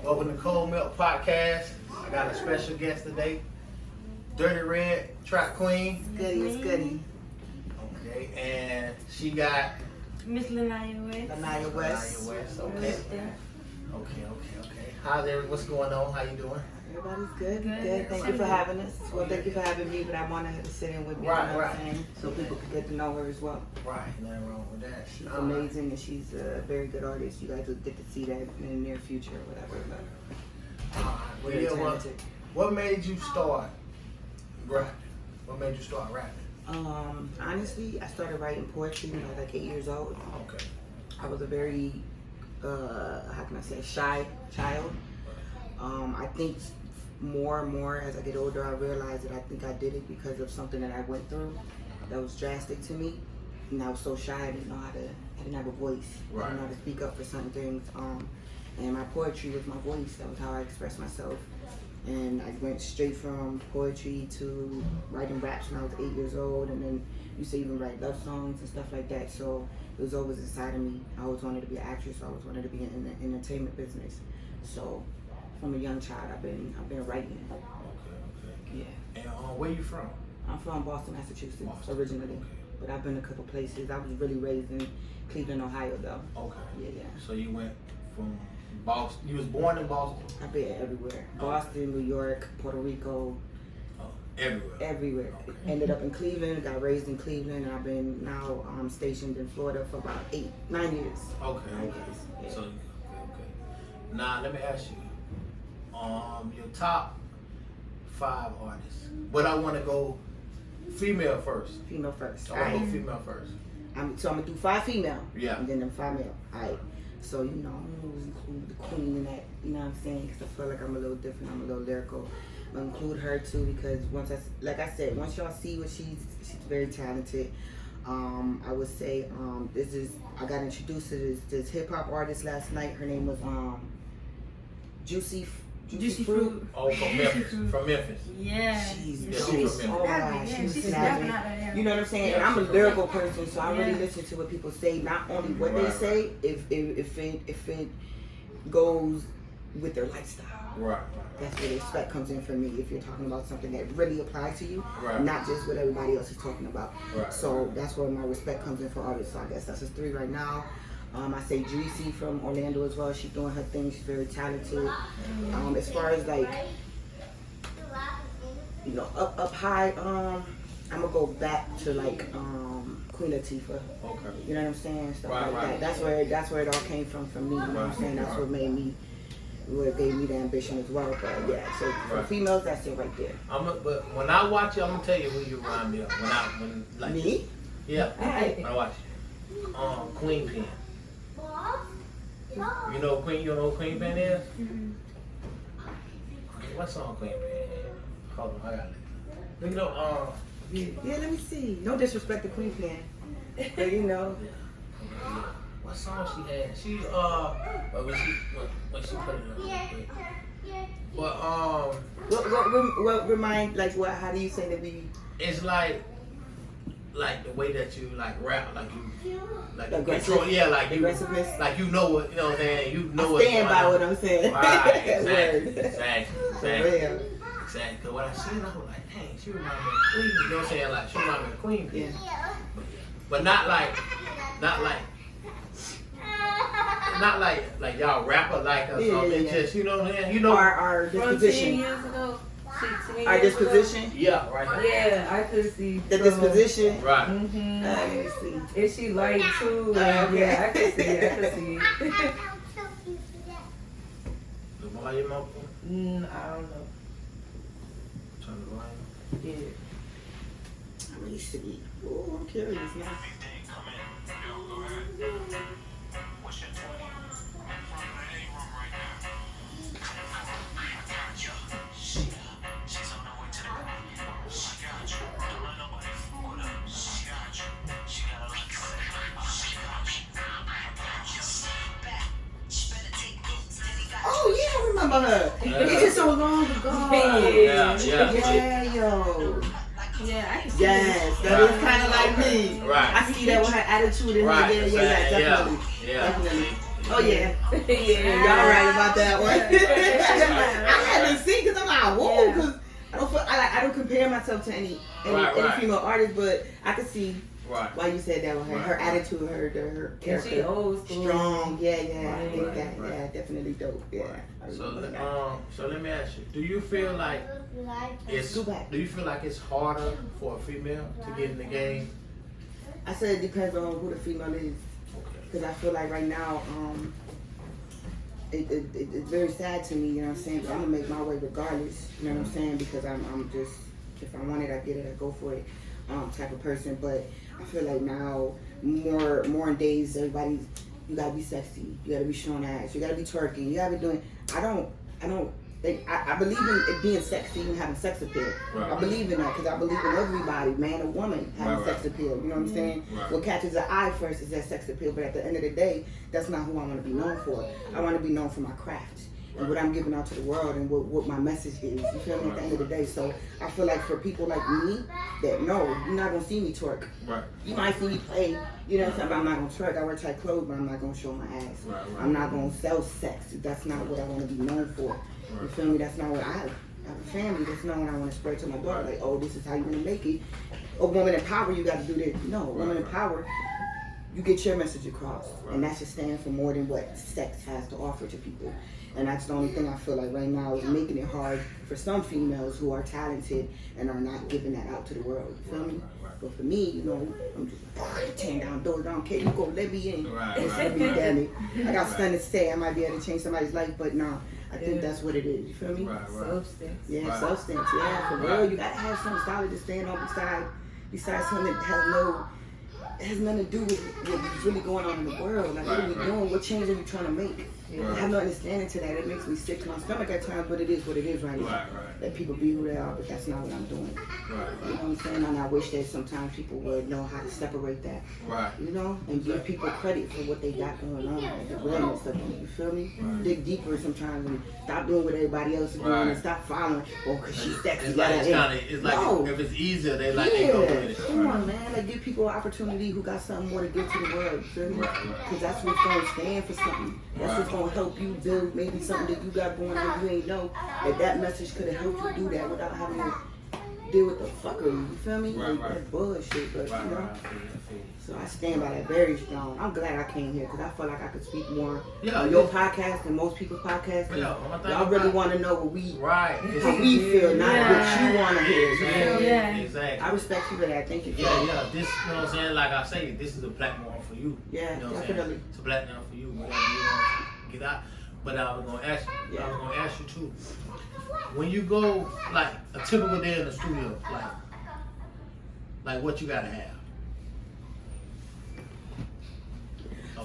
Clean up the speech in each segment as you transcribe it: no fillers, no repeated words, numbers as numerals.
Welcome to Cold Milk Podcast. I got a special guest today, Dirty Red Trap Queen. Goody, Goody. Okay, and she got Miss Lanaya West. Lanaya West. Okay. Okay. What's going on? How you doing? Everybody's good. Good. Good. Thank you for having us. Well, thank you for having me, but I wanted her to sit in with me. Right, you know what right. I'm saying? So people could get to know her as well. Right, nothing wrong with that. She's amazing and she's a very good artist. You guys will get to see that in the near future or whatever. But Well, very yeah, talented. what made you start rapping? What made you start rapping? Honestly, I started writing poetry when I was like 8 years old. Okay. I was a very, how can I say, shy child. I think more and more as I get older, I realize that I think I did it because of something that I went through that was drastic to me. And I was so shy, I didn't have a voice. Right. I didn't know how to speak up for certain things. And my poetry was my voice. That was how I expressed myself. And I went straight from poetry to writing raps when I was 8 years old. And then used to even write love songs and stuff like that. So it was always inside of me. I always wanted to be an actress. I always wanted to be in the entertainment business. So from a young child, I've been writing. Okay. Yeah. And where you from? I'm from Boston, Massachusetts, Boston. originally. Okay. But I've been a couple places. I was really raised in Cleveland, Ohio, though. Okay. Yeah. So you went from Boston. You was born in Boston. I've been everywhere. Oh. Boston, New York, Puerto Rico, Everywhere. everywhere. Okay. Ended up in Cleveland, got raised in Cleveland, and I've been now stationed in Florida for about 9 years. Okay. 9 years. Yeah. So okay. Now let me ask you, your top 5 artists. But I want to go female first. Female first. I want to Alright. go female first. So I'm gonna do 5 female. Yeah. And then them 5 male. Alright. So I'm gonna always include the queen in that. You know what I'm saying? Because I feel like I'm a little different. I'm a little lyrical. I'm gonna include her too because once y'all see what she's very talented. I would say I got introduced to this hip hop artist last night. Her name was Juicy Fruit. Oh, from Memphis. From Memphis. Yeah. She's Yeah, dope. she's from Oh my gosh, she's She's snapping. snapping out of there. You know what I'm saying? Yeah, And I'm a she's from lyrical Memphis. person, so I really Yeah. listen to what people say. Not only what they Right, say, if it goes with their lifestyle. Right. That's where the respect comes in for me. If you're talking about something that really applies to you, Right. not just what everybody else is talking about. Right. So that's where my respect comes in for artists. So I guess that's just 3 right now. I say Juicy from Orlando as well. She's doing her thing. She's very talented. As far as like, up high, I'm gonna go back to like Queen Latifah. Okay. You know what I'm saying? Stuff Right, like right. that. That's where it all came from me. You know what I'm saying? That's what gave me the ambition as well. But yeah, so for Right. females, that's it right there. But when I watch you, I'm gonna tell you who you remind me of. Me? Yeah. Alright. When I watch you. Queen Pen. You know who Queen Pen is? Mhm. What song Queen Pen is? Hold on, I got it. You know, Yeah, let me see. No disrespect to Queen Pen, but you know. what song she had? She when she put it on. But What remind like what? How do you say that we it's like the way that you like rap, like you like Aggressive? control, yeah, like you Aggressiveness? like you know what I'm saying. You know I stand by what I'm saying. Right, Word. exactly. For real. Exactly. Cause when I seen her, I was like, dang, she remind me of Queen. You know what I'm saying? Like she remind me of Queen. Yeah. But not like y'all rapper like us. Yeah, Something. yeah. Just you know what I'm saying? You know. Our From 10 disposition. years ago. 16 Our years ago. disposition. Yeah, right. Yeah, I could see. The disposition. Right. Mm-hmm. Let me see. Is she light too? Okay. Yeah, I could see. I could see. The volume up. I don't know. Turn the volume. Yeah. Let me see. Oh, I'm curious now. Oh yeah, I remember her. It's just so long ago. Yeah. Yeah, yo. Yeah, I can see. Yes, that Right. is kind of like me. Right. I see that with her attitude and Right. her, yeah, definitely. Yeah. Definitely. Oh yeah. Yeah. Y'all right about that one. I had to see because I'm like, whoa, Yeah. because I don't compare myself to any Right. female artist, but I could see Right. why you said that. Her Right. attitude, her And character, she old school. strong. Yeah. I Right, think right, that. right. Yeah, definitely dope. Yeah. So let me ask you: do you feel like it's? Go back. Do you feel like it's harder for a female to get in the game? I said it depends on who the female is. Okay. Because I feel like right now, it's very sad to me, you know what I'm saying? But I'm gonna make my way regardless, you know what I'm saying? Because I'm just, if I want it, I get it, I go for it, type of person. But I feel like now, more in days, everybody's, you gotta be sexy, you gotta be showing ass, you gotta be twerking, you gotta be doing. I don't think I believe in it being sexy and having sex appeal. Right. I believe in that because I believe in everybody, man or woman, having Right, sex appeal. You know what I'm saying? Right. What catches the eye first is that sex appeal, but at the end of the day, that's not who I want to be known for. I want to be known for my craft and what I'm giving out to the world and what my message is. You feel me? At the end of the day, so I feel like for people like me that know, you're not gonna see me twerk. Right. You might see me play, you know what I'm saying, but I'm not gonna twerk. I wear tight clothes, but I'm not gonna show my ass. Right. I'm not gonna sell sex. That's not what I want to be known for. You feel me? That's not what I have a family. That's not what I want to spread to my daughter. Like, oh, this is how you're gonna make it. Oh, woman in power, you got to do this. No, woman in power, you get your message across, and that should stand for more than what sex has to offer to people. And that's the only thing I feel like right now is making it hard for some females who are talented and are not giving that out to the world. You feel me? But for me, you know, I'm just tearing down doors. I don't care. You go, let me in. Let me damn it. I got something to say. I might be able to change somebody's life, but nah. I think that's what it is. You feel me? Substance. Yeah, Right. substance. Yeah, for real. You gotta have something solid to stand on besides something that has nothing to do with what's really going on in the world. Like, what are we doing? What change are we trying to make? I have no understanding to that. It makes me sick to my stomach at times, but it is what it is right now. Let people be who they are, but that's not what I'm doing. You know what I'm saying? And I wish that sometimes people would know how to separate that. Right. You know, and give people credit for what they got going on, like the realness of them. You feel me? Dig deeper sometimes and stop doing what everybody else is doing and stop following. Oh, cause she's sexy. It's like if it's easier, they like they go with it. Come on, man. Like, give people an opportunity who got something more to give to the world. You feel me? Because that's what's gonna stand for something. That's what's gonna help you build maybe something that you got going on you ain't know. That message could have helped you do that without having to deal with the fuckery. You feel me? That bullshit. But you know. So I stand by that very strong. I'm glad I came here because I feel like I could speak more on your podcast than most people's podcasts. Y'all really want to know what how we feel, not what you want to hear. Exactly. I respect you for that. Thank you. For This, you know what I'm saying? Like I say, this is a platform for you. Yeah, you know what definitely. I'm saying? It's a platform for you. Whatever you want to get out. But I was gonna ask you. I was gonna ask you too. When you go like a typical day in the studio, like what you gotta have.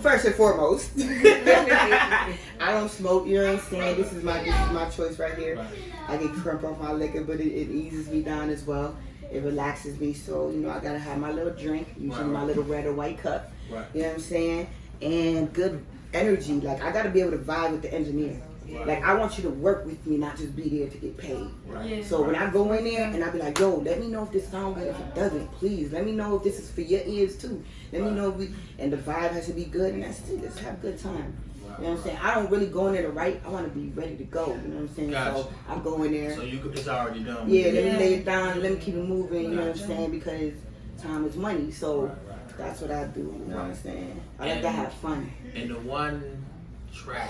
First and foremost, I don't smoke. You know what I'm saying? This is my choice right here. Right. I get crump off my liquor, but it eases me down as well. It relaxes me. So you know, I gotta have my little drink, usually my little red or white cup. Right. You know what I'm saying? And good energy. Like, I gotta be able to vibe with the engineer. Right. Like, I want you to work with me, not just be there to get paid. Right. So when I go in there and I be like, yo, let me know if this sounds good. If it doesn't, please let me know if this is for your ears too. Let me know if and the vibe has to be good, and that's it. Let's have a good time. You know what I'm saying? I don't really go in there to write. I want to be ready to go. You know what I'm saying? Gotcha. So I go in there. So it's already done. Yeah, let me lay it down. Let me keep it moving. You know what I'm saying? Because time is money. So that's what I do. You know what I'm saying? I like to have fun. And the one track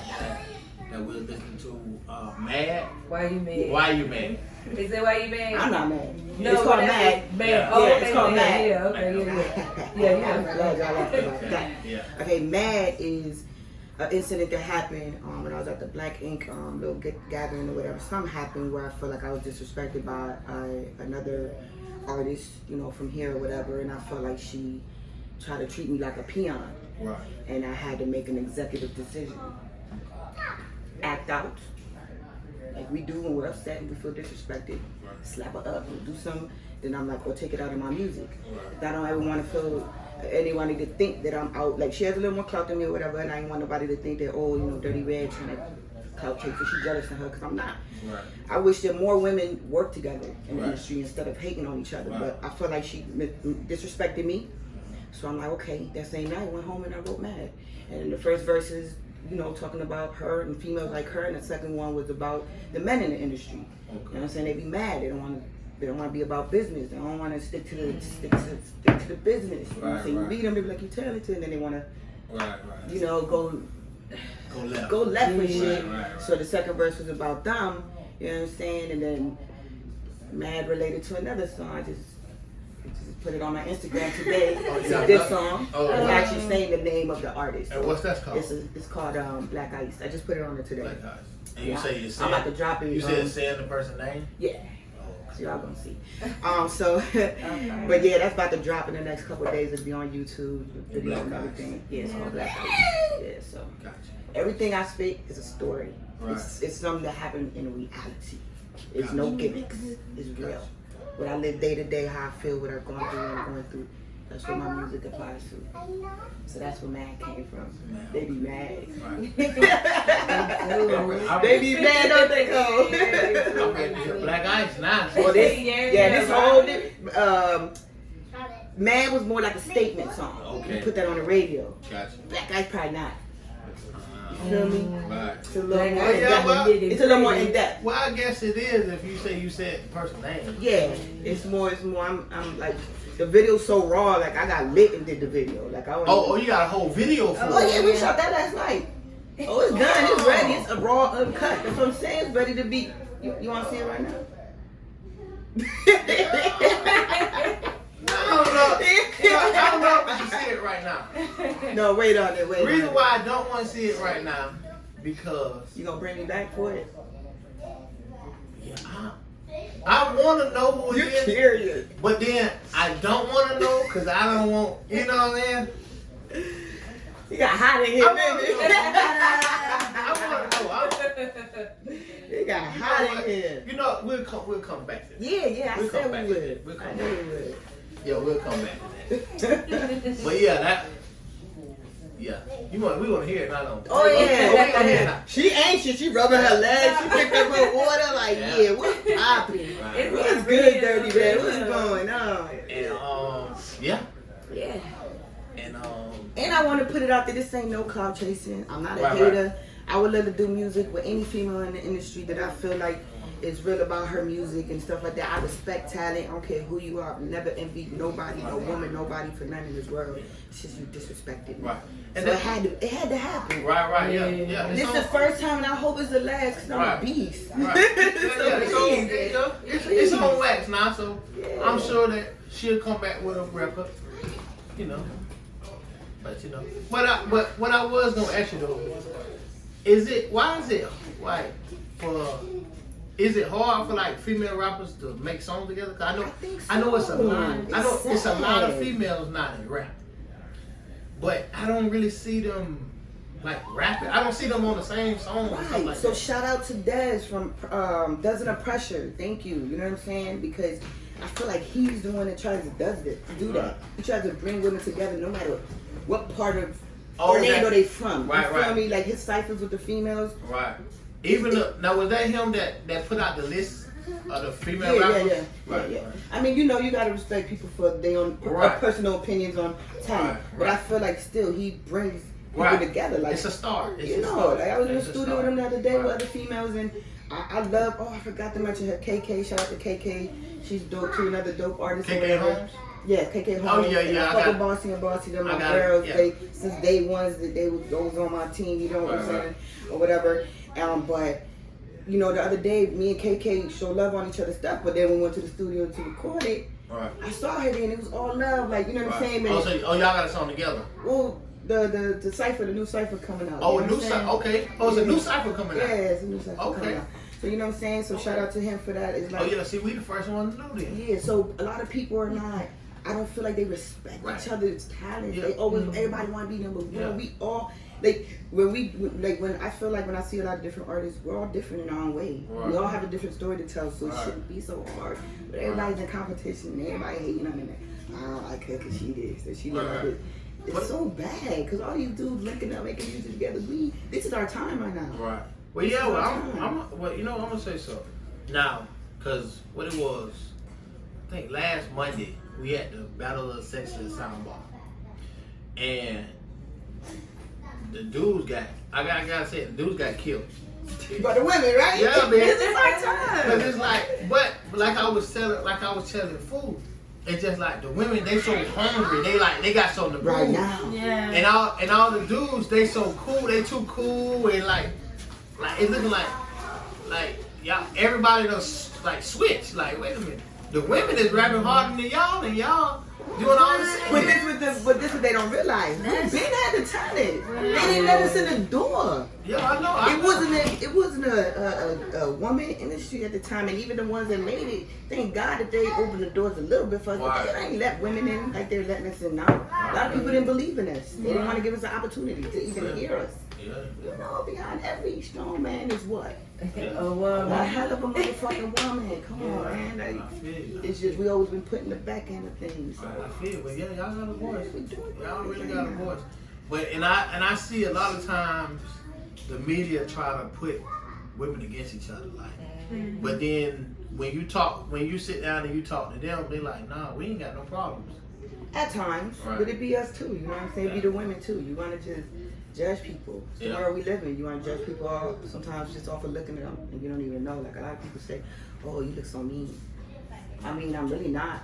that we're listening to, Mad. Why you mad? Why you mad? Is that why you mad? I'm not mad. No, It's called that's Mad. it. Mad. Yeah. Oh, Yeah, okay, it's called Mad. Yeah, okay, yeah. I'm glad y'all laughed about that. Yeah. Okay, Mad is an incident that happened when I was at the Black Ink little gathering or whatever. Something happened where I felt like I was disrespected by another artist, you know, from here or whatever, and I felt like she tried to treat me like a peon. Right. And I had to make an executive decision. Act out. Like we do when we're upset and we feel disrespected. Slap her up and do something. Then I'm like, well, take it out in my music. I don't ever want to feel anyone to think that I'm out. Like, she has a little more clout than me or whatever, and I ain't want nobody to think that, oh, you know, Dirty Red trying to clout chase her. She's jealous of her because I'm not. Right. I wish that more women work together in the Right. industry instead of hating on each other. Right. But I feel like she disrespected me. So I'm like, okay, that same night I went home and I wrote Mad. And the first verses you know, talking about her and females like her, and the second one was about the men in the industry. You know what I'm saying? They be mad. They don't want to be about business. They don't want to stick to the business. You know what I'm saying? You beat them, they be like, you talented, and then they want to, you know, go left with shit. Right. So the second verse was about them. You know what I'm saying? And then mad related to another song. I just put it on my Instagram today. It's this song. It's actually saying the name of the artist. And what's that called? It's called Black Ice. I just put it on it today. Black Ice. And you say I'm about to drop it. You said saying the person's name? Yeah. So y'all gonna see. But yeah, that's about to drop in the next couple of days. It'll be on YouTube, video and everything. Yeah, it's called Black Ice. Yeah, so everything I speak is a story. Right. It's something that happened in reality. It's no gimmicks. It's real. What I live day to day, how I feel, what I'm going through, what I'm going through. That's what my music applies to. So that's where mad came from. They be mad. They be mad, don't they, Cole? Black Ice, nice. Well, this whole Mad was more like a statement song. Okay. You put that on the radio. Gotcha. Black Ice probably not. You feel me? Right. It's a little more Black in Ice depth. got the It's a little more in depth. Well, I guess it is if you said the person's name. Yeah, it's more. I'm like, the video's so raw. Like, I got lit and did the video. Like, I. Oh, you got a whole video for it. Oh yeah, we shot that last night. Oh, it's done. It's ready. It's a raw uncut. That's what I'm saying. It's ready to be. You want to see it right now? I don't know if you see it right now. No, wait on it. The reason why I don't want to see it right now, because You gonna bring me back for it? I want to know who it You're is, curious. but then I don't want to know because I don't want, you know what I'm saying? You got hot in here, I baby. want to know. You got hot in here. You know, we'll come back to that. Yeah, I We'll said come back we to would. that. We'll come I back know to we would. Yeah, we'll come back to that. But yeah, we want to hear it, not on. Oh yeah. We gonna hear it now. She anxious. She rubbing her legs. She picked up her water. Like, yeah, what's popping? Right. What's good, Dirty Man? What's going on? And yeah, Yeah. and And I want to put it out there. This ain't no clout chasing. I'm not a Right, hater. I would love to do music with any female in the industry that I feel like is real about her music and stuff like that. I respect talent. I don't care who you are. I've never envied nobody, no woman, nobody for nothing in this world. It's just you disrespected me. Right. And so it had to happen. right, yeah. This is the first time, and I hope it's the last. Cause I'm a beast. Right. It's on wax now, so I'm sure that she'll come back with a record, you know. But you know, but what I was gonna ask you though, is it hard for like female rappers to make songs together? Cause I know it's a lot. It's a lot of females not in rap, but I don't really see them like rapping. I don't see them on the same song. Or something like So that. shout out to Dez from Dozen of Pressure. Thank you. You know what I'm saying? Because I feel like he's the one that tries to do that. He tries to bring women together no matter what part of Orlando they from. Right, you feel right. me? Like his ciphers with the females. Right. Now was that him that put out the list of the female rappers? Yeah. Right. I mean, you know, you gotta respect people for their own personal opinions on talent. Right, But I right. feel like still he brings people together. Like, it's a start. you know, like I was in the studio with him the other day with other females, and I love. Oh, I forgot to mention her. KK. Shout out to KK. She's dope too. Another dope artist. KK Holmes? Yeah, KK Holmes. Oh, yeah. And I fuck with Bossy and Bossy. They're my girls. Yeah. Since day ones that they was on my team. You know what I'm saying, or whatever. But you know, the other day, me and KK showed love on each other's stuff. But then we went to the studio to record it. Right. I saw her there, and it was all love. Like, you know what I'm saying? Oh, y'all got a song together. Well, the cipher, the new cipher coming out. Oh, you a know new what I'm cipher. saying? Okay. Oh, it's a new cipher coming out. Yeah, it's a new cipher Okay. coming out. So you know what I'm saying? So shout out to him for that. It's like, Oh yeah. See, we the first one to know this. yeah. So a lot of people are not. I don't feel like they respect each other's talents. They always everybody want to be number one. Yeah. We all like when I feel like when I see a lot of different artists, we're all different in our own way. Right. We all have a different story to tell, so it shouldn't be so hard. But everybody's in competition and everybody hating on it. I don't like her because she this and she like this. It's so bad because all you do is linking up, making music together. This is our time right now. Right. Well, yeah. Well, you know, I'm gonna say something now, cause what it was, I think last Monday we had the Battle of the Sexes Soundbar, and the dudes got. I gotta say, the dudes got killed. But the women, right? Yeah, man. It's the first time. But it's like, but like I was telling food. It's just like the women, they so hungry. They got something to prove. Right now. Yeah. And all the dudes, they so cool. They too cool and like it looking like y'all. Everybody does like switch. Like wait a minute, the women is rapping harder than y'all, and y'all doing all the same. But this what they don't realize. We been had the talent. They didn't let us in the door. Yeah, I know. It wasn't a woman industry at the time, and even the ones that made it, thank God that they opened the doors a little bit for us. But they ain't let women in like they're letting us in now. A lot of people didn't believe in us. They didn't want to give us an opportunity to even hear us. Yeah. You know, behind every strong man is what? A woman. A hell of a motherfucking woman. Come on, man. I Like, feel you. it's just we always been put in the back end of things. So. I feel, but yeah, y'all got a voice. We doing Y'all really everything, got a man. voice. But and I see a lot of times the media try to put women against each other, like. But then when you sit down and you talk to them, they like, nah, we ain't got no problems. At times, Right. but it be us too. You know what I'm saying? Be the women too. You want to just judge people. It's the Yeah. world we live in. You want to judge people all, sometimes just off of looking at them and you don't even know. Like a lot of people say, "Oh, you look so mean." I mean, I'm really not,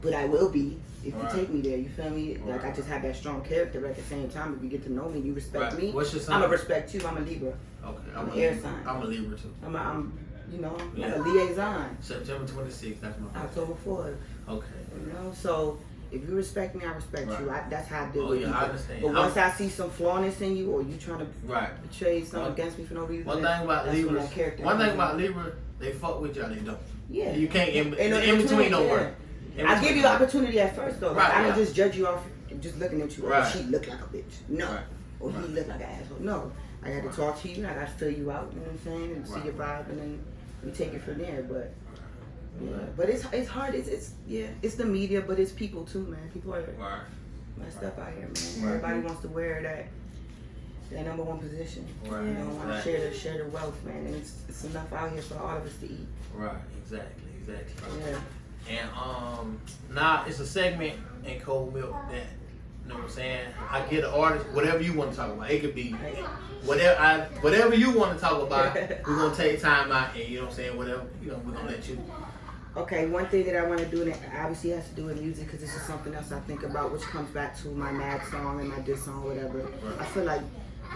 but I will be if Right. you take me there. You feel me? Like I Right. just have that strong character. But at the same time, if you get to know me, you respect Right. me. What's your sign? I'm gonna respect you. I'm a Libra. Okay, I'm an air sign. I'm a Libra too. I'm you know, Yeah. I'm a liaison. September 26th, that's my birthday. October 4th. Okay. You know, so if you respect me, I respect you. Right. That's how I deal Oh, with yeah, people. I understand. But once I see some flawness in you, or you trying to Right. betray something One- against me for no reason, One thing about that's when Libras, that character one thing comes about in. Libra, they fuck with y'all, they don't. Yeah, You can't in Ain't no between no yeah. work. In I between. give you the opportunity at first though. Like, Right, I don't right. just judge you off just looking at you. Like, Right. she look like a bitch. No, Right. or he Right. look like an asshole. No, I got to talk to you. I got to fill you out. You know what I'm saying? And see Right. your vibe, and then we take it from there. But yeah, Right. but it's hard. It's it's the media, but it's people too, man. People are Right. messed up out here, man. Right. Everybody wants to wear that number one position. Right. You don't want to Exactly. share the wealth, man. And it's enough out here for all of us to eat. Right. Exactly. Yeah. And now it's a segment in Cold Milk that, you know what I'm saying? I get an artist, whatever you want to talk about. It could be whatever you want to talk about. We're gonna take time out, and you know what I'm saying. Whatever, you know, we're gonna let you. Okay, one thing that I want to do, and it obviously has to do with music, because this is something else I think about, which comes back to my mad song and my diss song, whatever. I feel like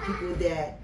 people that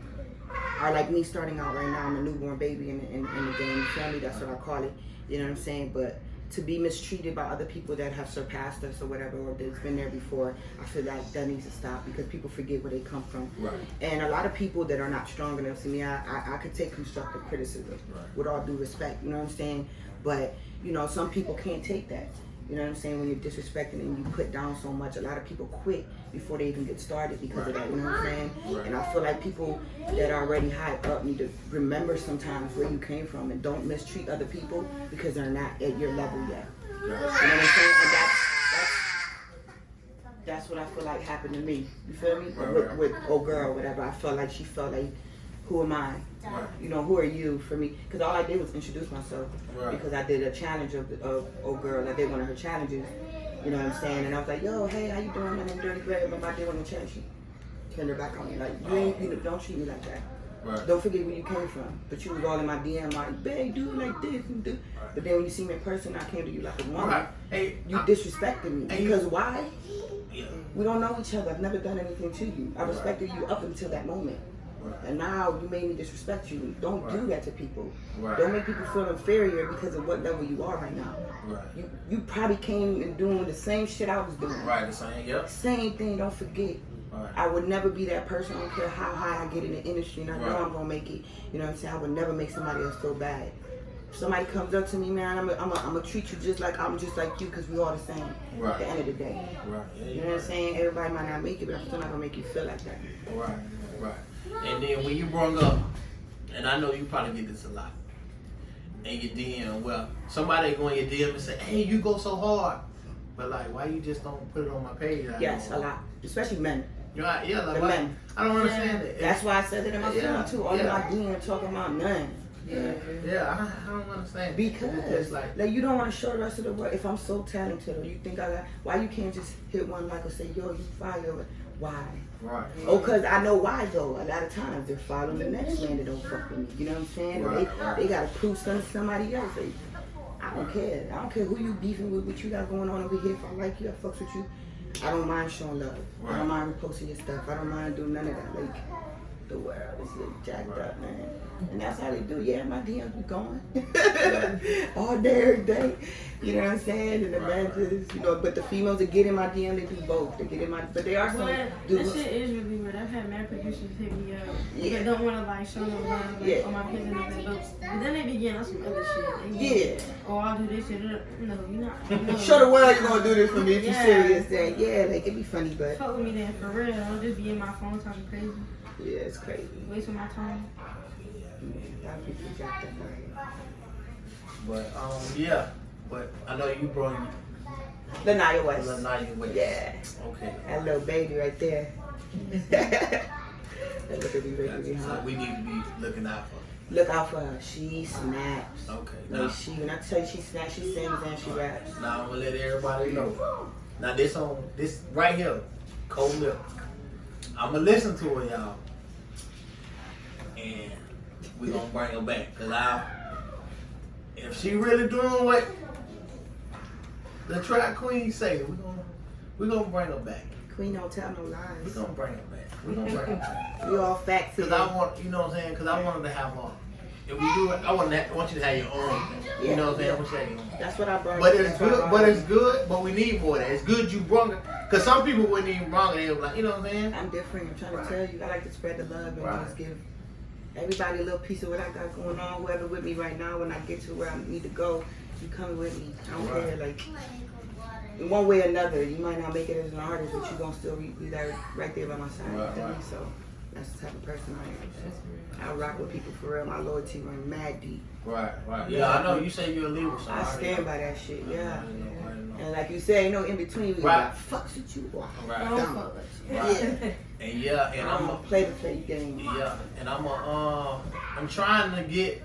are like me starting out right now, I'm a newborn baby in the game, family, that's what I call it, you know what I'm saying? But to be mistreated by other people that have surpassed us or whatever, or that's been there before, I feel like that needs to stop, because people forget where they come from. Right. And a lot of people that are not strong enough to me, I could take constructive criticism, Right. with all due respect, you know what I'm saying? But, you know, some people can't take that. You know what I'm saying? When you're disrespecting and you put down so much, a lot of people quit before they even get started because of that, you know what I'm saying? Right. And I feel like people that are already high up need to remember sometimes where you came from and don't mistreat other people because they're not at your level yet. You know what I'm saying? And that's what I feel like happened to me. You feel me? Right. With old girl, whatever. I felt like she felt like, who am I? Right. You know, who are you for me? Because all I did was introduce myself. Right. Because I did a challenge of old girl. I did one of her challenges. You know what I'm saying? And I was like, yo, hey, how you doing? My name's Dirty Blair. Remember I did one of the challenge. She turned her back on me. Like, don't treat me like that. Right. Don't forget where you came from. But you was all in my DM like, babe, do it like this and do. But then when you see me in person, I came to you like a woman. Right. Hey, You disrespected me. Hey, Because why? Yeah. We don't know each other. I've never done anything to you. I respected you up until that moment. Right. And now you made me disrespect you. Don't do Right. that to people. Right. Don't make people feel inferior because of what level you are right now. Right. You probably came and doing the same shit I was doing. Right. The same. Yep. Same thing, don't forget. Right. I would never be that person. I don't care how high I get in the industry, and I know Right. I'm gonna make it. You know what I'm saying? I would never make somebody else feel bad. If somebody comes up to me, man, I'm gonna treat you just like I'm just like you, because we all the same. Right. At the end of the day. Right. Yeah, You know what I'm saying? Everybody might not make it, but I'm still not gonna make you feel like that. Right, right. And then when you brought up, and I know you probably get this a lot, and your DM, well, somebody go in your DM and say, hey, you go so hard. But like, why you just don't put it on my page? Yes, a lot. Especially men. You're like, yeah, like, The why? men. I don't understand it. That's why I said it in my Yeah, film too. All yeah. my DM talking about none. Yeah, I don't understand. Because It's like, like, you don't want to show the rest of the world. If I'm so talented, or you think I got, why you can't just hit one like or say, yo, you fire? Why? Right. Oh, cause I know why though. A lot of times they're following the next man that don't fuck with me. You know what I'm saying? Or they gotta prove something to somebody else. I don't care. I don't care who you beefing with, what you got going on over here. If I like you, I fucks with you. I don't mind showing love. I don't mind reposting your stuff. I don't mind doing none of that. Like, the world is like jacked up, man. And that's how they do. Yeah, my DMs be going all day, every day. You know what I'm saying? And the man just, you know, but the females that get in my DM, they do both. They get in my, but they are some This shit is really weird. I've had mad producers hit me up. They don't want to like show no love like, on my page and everything. But then they be getting on some other shit. They oh, I'll do this shit. No, you're not. No. Show the world you're gonna do this for me if you're serious. Then like it'd be funny, but fuck with me then for real. Don't just be in my phone talking crazy. Yeah, it's crazy. Wasting my time. That people jacked up, man. But but I know you brought Lanaya West. Lanaya West. Yeah. Okay. That little baby right there. That little baby So we need to be looking out for her. Look out for her. She snaps. Okay. Like when I tell you she snaps, she sings and she raps. Now I'm gonna let everybody know. Now this right here, Cold Lip. I'm gonna listen to her, y'all, and we gonna bring her back. Cause if she really doing what the track queen say, we gonna bring her back. Queen don't tell no lies. We gonna bring her back. We gonna bring her back. We all facts. Cause I want, you know what I'm saying? Cause I wanted to have her. If we do it, I want you to have your own thing. You know what I'm saying? I want you to have your own. That's what I brought. But it's good. But it's good. But we need more of that. It's good you brought it. Cause some people wouldn't even bring it. They were like, you know what I'm saying? I'm different. I'm trying to tell you. I like to spread the love and just give everybody a little piece of what I got going on. Whoever with me right now, when I get to where I need to go, you coming with me. I don't care. Like in one way or another, you might not make it as an artist, but you gonna still be there, right there by my side. You feel me? So that's the type of person I am. I rock with people for real. My loyalty run mad deep. Right. Yeah, I know you say you're a leader. So I stand by that shit. Yeah. I know. And like you say, ain't no in between. We got fucks with you. Right. Don't fuck with you. Yeah. And I'm gonna play the fake game. Yeah, and I'm trying to get,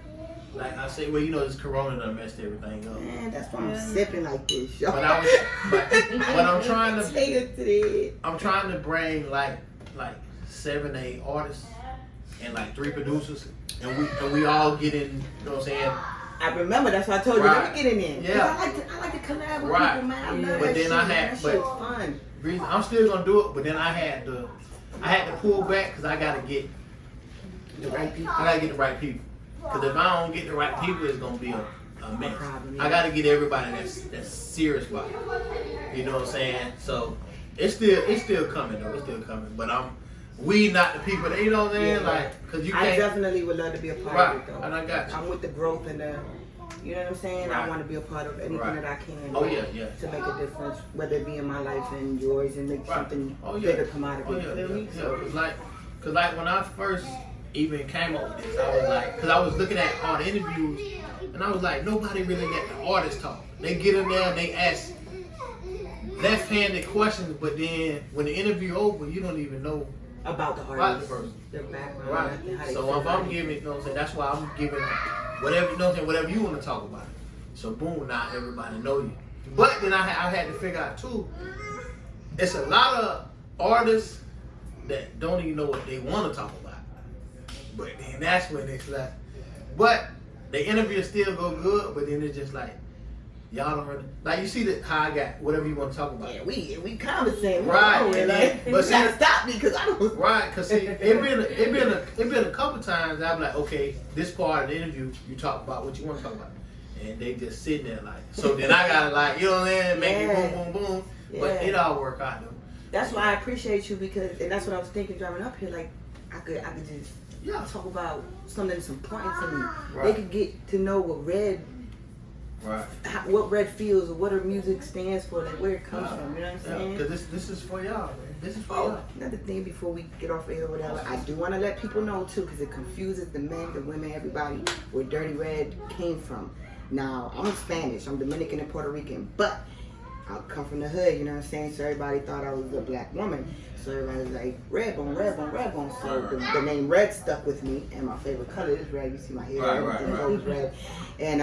like I say, well, you know, this Corona done messed everything up. Man, that's why I'm sipping like this, yo. But I'm trying to take it to the head. I'm trying to bring like 7, 8 artists and like 3 producers, and we all get in. You know what I'm saying? I remember that's why I told you let me get in there. Yeah. I like to collab with Right. people, man. I love But that then shit, I had- man. That but- shit was fun. I'm still gonna do it, but then I had to pull back because I gotta get The right people. I gotta get the right people. Because if I don't get the right people, it's gonna be a mess. Problem, I gotta get everybody that's serious about it. You know what I'm saying? So it's still coming though. It's still coming. But we not the people that, you know what I'm saying? Yeah. Like, cause you I can't. definitely would love to be a part of it, though. And I got you. I'm with the growth and the, you know what I'm saying? I Right. want to be a part of anything Right. that I can. Oh, yeah. To make a difference, whether it be in my life and yours, and make Right. something Oh, yeah. bigger come out of it. Oh, You yeah, feel me? yeah. So, Cause like when I first even came up with this, I was like, cause I was looking at all the interviews, and I was like, nobody really let the artists talk. They get in there and they ask left-handed questions, but then when the interview over, you don't even know about the about artist, the person. their background, Right. nothing, how they So feel if about I'm it. giving, you know what I'm saying, that's why I'm giving whatever, you know what I'm saying, whatever you want to talk about. So boom, now everybody know you. But then I had to figure out too, it's a lot of artists that don't even know what they want to talk about. But then that's when it's like, but the interview still go good, but then it's just like, y'all don't really, like you see how I got whatever you want to talk about. Yeah, we conversating. Right, Right. and Like, then- but you gotta stop me because I don't. Right, cause see, it been a couple times I'm like, okay, this part of the interview you talk about what you want to talk about, and they just sitting there like, so then I gotta like, you know what I'm saying, make it boom, boom, boom, but Yeah. it all work out though. That's why I appreciate you because, and that's what I was thinking driving up here. Like, I could just talk about something that's important to me. Right. They could get to know what Red feels or what her music stands for, like where it comes from. You know what I'm saying? Because this is for y'all, man. This is for Oh, y'all. another thing before we get off air or whatever, I do want to let people know too, because it confuses the men, the women, everybody, where Dirty Red came from. Now, I'm Spanish, I'm Dominican and Puerto Rican, but I come from the hood, you know what I'm saying? So everybody thought I was a black woman. So everybody was like, Redbone, Redbone, Redbone. So the name Red stuck with me, and my favorite color is red. You see my hair, everything goes red. And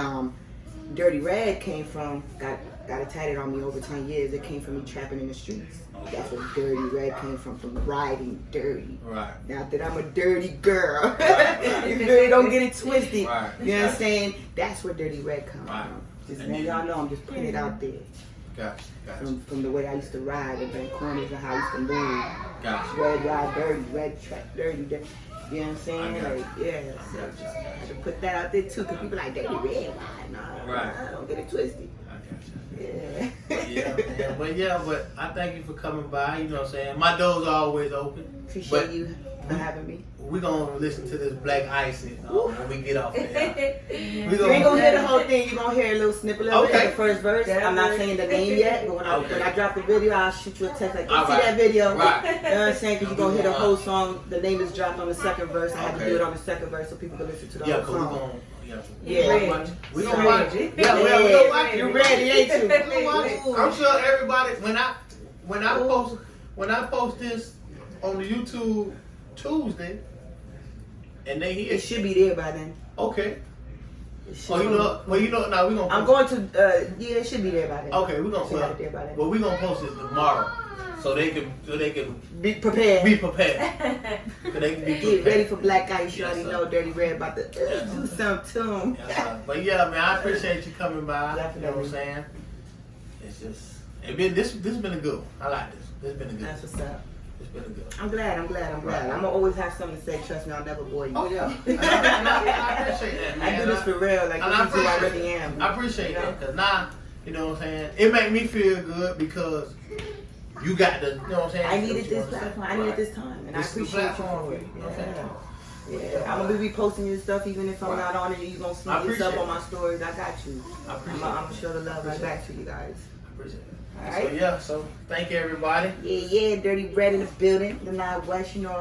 Dirty Red came from, got it tatted on me over 10 years. It came from me trapping in the streets. That's where Dirty Red came from riding dirty. Right. Now that I'm a dirty girl, Right. you really don't get it twisted. Right. You know what I'm saying? That's where Dirty Red comes Right. from. Just And let you- y'all know I'm just putting it out there. Gotcha. From the way I used to ride and the corners and how I used to move. Gotcha. Red ride dirty, red track dirty. You know what I'm saying? I got Like, yeah. So just had to put that out there too, because people like dirty red ride. Nah, Right. don't get it twisted. I gotcha. Yeah. But I thank you for coming by. You know what I'm saying? My doors are always open. Appreciate But you for having me. we're gonna listen to this Black Ice when we get off there. We You ain't gonna hear the whole thing. You're gonna hear a little snippet of it, Okay. the first verse. I'm not saying the name yet, but when Okay. I drop the video, I'll shoot you a text like, All see right. that video? Right. You know what I'm saying? Because you're gonna hear the whole song. The name is dropped on the second verse. I had to Okay. do it on the second verse so people can listen to the Yeah, whole cause we're song. gonna Yeah. we gonna watch it. Yeah, we gonna watch it. you ready, ain't you? We gonna watch it. I'm sure everybody when I post this on the YouTube Tuesday and they hear It should be there by then. okay. It should Oh, be. now we gonna. I'm going to. Yeah, it should be there by then. Okay, we're gonna. Should have it there by then. Well, we gonna post it tomorrow, so they can Be prepared. be prepared. So they can be Get prepared. ready for Black Ice. You Yes, already sir. know Dirty Red about to do something to him. Yes, sir. But yeah, man, I appreciate you coming by. Definitely. You know what I'm saying? It's just this been a good one. I like this. This been a good. That's one. what's up. It's been a good. One. I'm glad. I'm gonna always have something to say. Trust me, I'll never bore you. Oh yeah. And I appreciate that, man. I do this for real. Like, And I this is who I appreciate really it. am. I appreciate You know? that because now, you know what I'm saying. It make me feel good because you got the, you know what I'm saying. I needed this platform. I needed Right. this time, and This I is the appreciate you platform for it. for you. Okay. Yeah, I'm gonna be reposting your stuff even if I'm Right. not on it. You gonna see I your stuff appreciate on my stories. I got you. I I'm appreciate gonna show the love right Appreciate back to you guys. I appreciate it. All So right. yeah, so thank you everybody. Yeah, Dirty Red in the building. The Nile West, you know.